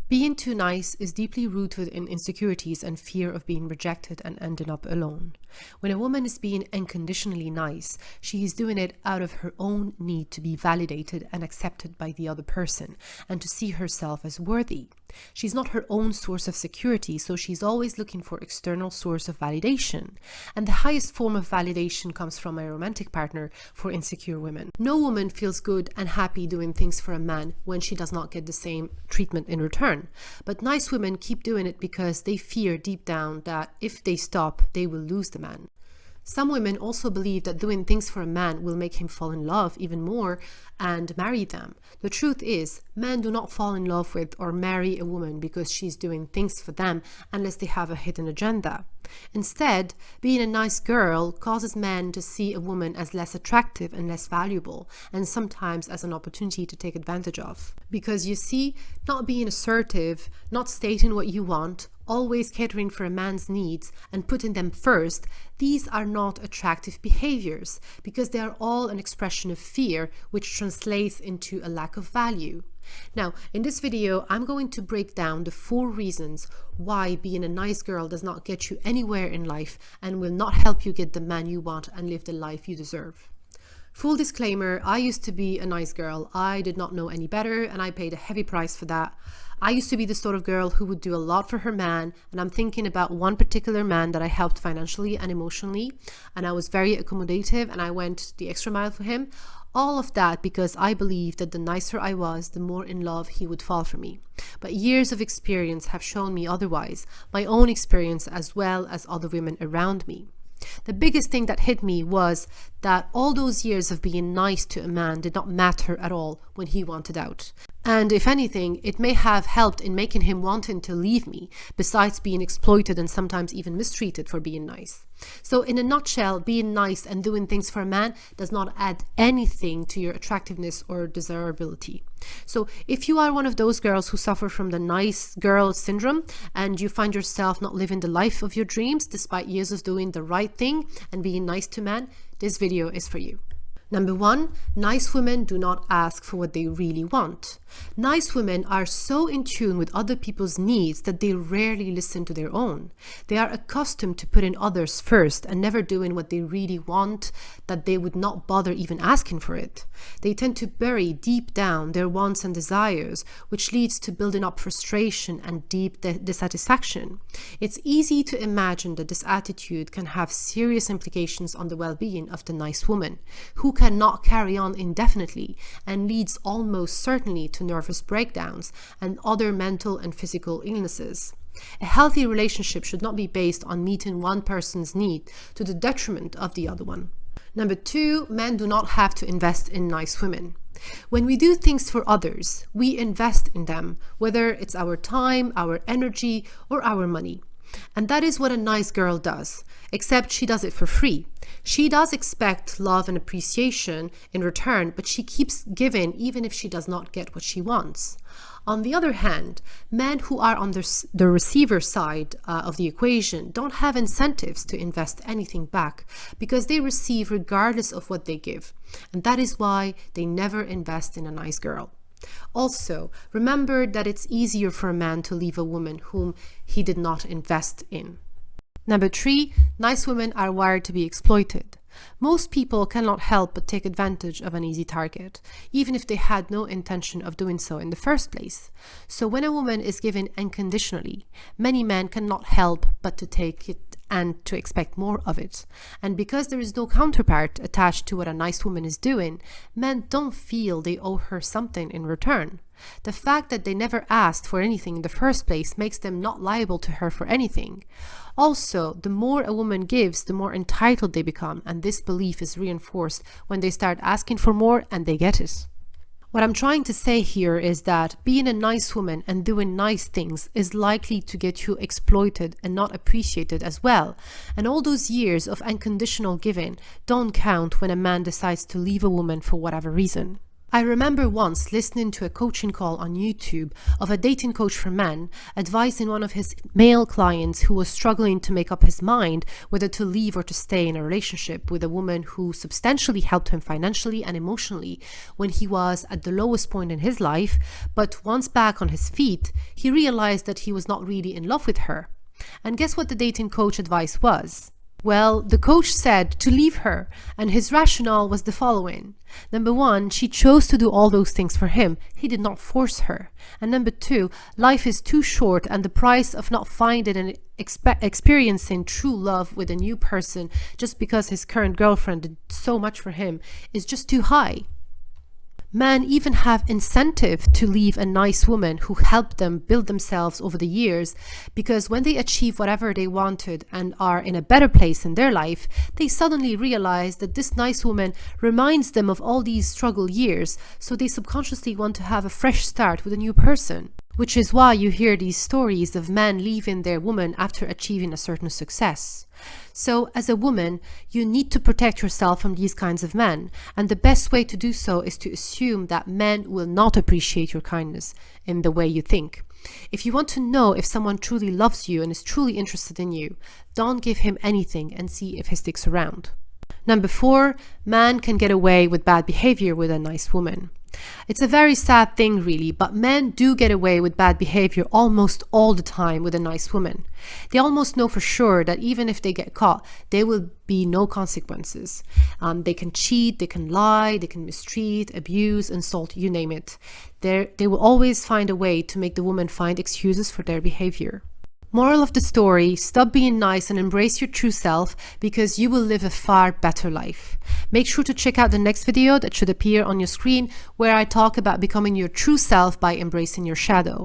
Being too nice is deeply rooted in insecurities and fear of being rejected and ending up alone. When a woman is being unconditionally nice, she is doing it out of her own need to be validated and accepted by the other person and to see herself as worthy. She's not her own source of security, so she's always looking for external source of validation. And the highest form of validation comes from a romantic partner for insecure women. No woman feels good and happy doing things for a man when she does not get the same treatment in return. But nice women keep doing it because they fear deep down that if they stop, they will lose the man. Some women also believe that doing things for a man will make him fall in love even more and marry them. The truth is, men do not fall in love with or marry a woman because she's doing things for them unless they have a hidden agenda. Instead, being a nice girl causes men to see a woman as less attractive and less valuable, and sometimes as an opportunity to take advantage of. Because you see, not being assertive, not stating what you want, always catering for a man's needs and putting them first, these are not attractive behaviors because they are all an expression of fear, which translates into a lack of value. Now, in this video, I'm going to break down the 4 reasons why being a nice girl does not get you anywhere in life and will not help you get the man you want and live the life you deserve. Full disclaimer, I used to be a nice girl. I did not know any better and I paid a heavy price for that. I used to be the sort of girl who would do a lot for her man, and I'm thinking about one particular man that I helped financially and emotionally, and I was very accommodative and I went the extra mile for him. All of that because I believed that the nicer I was, the more in love he would fall for me. But years of experience have shown me otherwise, my own experience as well as other women around me. The biggest thing that hit me was that all those years of being nice to a man did not matter at all when he wanted out. And if anything, it may have helped in making him wanting to leave me, besides being exploited and sometimes even mistreated for being nice. So in a nutshell, being nice and doing things for a man does not add anything to your attractiveness or desirability. So if you are one of those girls who suffer from the nice girl syndrome and you find yourself not living the life of your dreams despite years of doing the right thing and being nice to men, this video is for you. Number 1, nice women do not ask for what they really want. Nice women are so in tune with other people's needs that they rarely listen to their own. They are accustomed to putting others first and never doing what they really want, that they would not bother even asking for it. They tend to bury deep down their wants and desires, which leads to building up frustration and deep dissatisfaction. It's easy to imagine that this attitude can have serious implications on the well-being of the nice woman, who cannot carry on indefinitely and leads almost certainly to nervous breakdowns and other mental and physical illnesses. A healthy relationship should not be based on meeting one person's need to the detriment of the other one. Number 2, men do not have to invest in nice women. When we do things for others, we invest in them, whether it's our time, our energy, or our money. And that is what a nice girl does, except she does it for free. She does expect love and appreciation in return, but she keeps giving even if she does not get what she wants. On the other hand, men who are on the receiver side of the equation don't have incentives to invest anything back because they receive regardless of what they give. And that is why they never invest in a nice girl. Also, remember that it's easier for a man to leave a woman whom he did not invest in. Number 3, nice women are wired to be exploited. Most people cannot help but take advantage of an easy target, even if they had no intention of doing so in the first place. So when a woman is given unconditionally, many men cannot help but to take it and to expect more of it. And because there is no counterpart attached to what a nice woman is doing, men don't feel they owe her something in return. The fact that they never asked for anything in the first place makes them not liable to her for anything. Also, the more a woman gives, the more entitled they become, and this belief is reinforced when they start asking for more and they get it. What I'm trying to say here is that being a nice woman and doing nice things is likely to get you exploited and not appreciated as well. And all those years of unconditional giving don't count when a man decides to leave a woman for whatever reason. I remember once listening to a coaching call on YouTube of a dating coach for men advising one of his male clients who was struggling to make up his mind whether to leave or to stay in a relationship with a woman who substantially helped him financially and emotionally when he was at the lowest point in his life, but once back on his feet, he realized that he was not really in love with her. And guess what the dating coach advice was? Well, the coach said to leave her, and his rationale was the following. Number one, she chose to do all those things for him. He did not force her. And number two, life is too short, and the price of not finding and experiencing true love with a new person just because his current girlfriend did so much for him is just too high. Men even have incentive to leave a nice woman who helped them build themselves over the years, because when they achieve whatever they wanted and are in a better place in their life, they suddenly realize that this nice woman reminds them of all these struggle years, so they subconsciously want to have a fresh start with a new person. Which is why you hear these stories of men leaving their woman after achieving a certain success. So as a woman, you need to protect yourself from these kinds of men, and the best way to do so is to assume that men will not appreciate your kindness in the way you think. If you want to know if someone truly loves you and is truly interested in you, don't give him anything and see if he sticks around. Number 4, man can get away with bad behavior with a nice woman. It's a very sad thing really, but men do get away with bad behavior almost all the time with a nice woman. They almost know for sure that even if they get caught, there will be no consequences. They can cheat, they can lie, they can mistreat, abuse, insult, you name it. They will always find a way to make the woman find excuses for their behavior. Moral of the story, stop being nice and embrace your true self, because you will live a far better life. Make sure to check out the next video that should appear on your screen, where I talk about becoming your true self by embracing your shadow.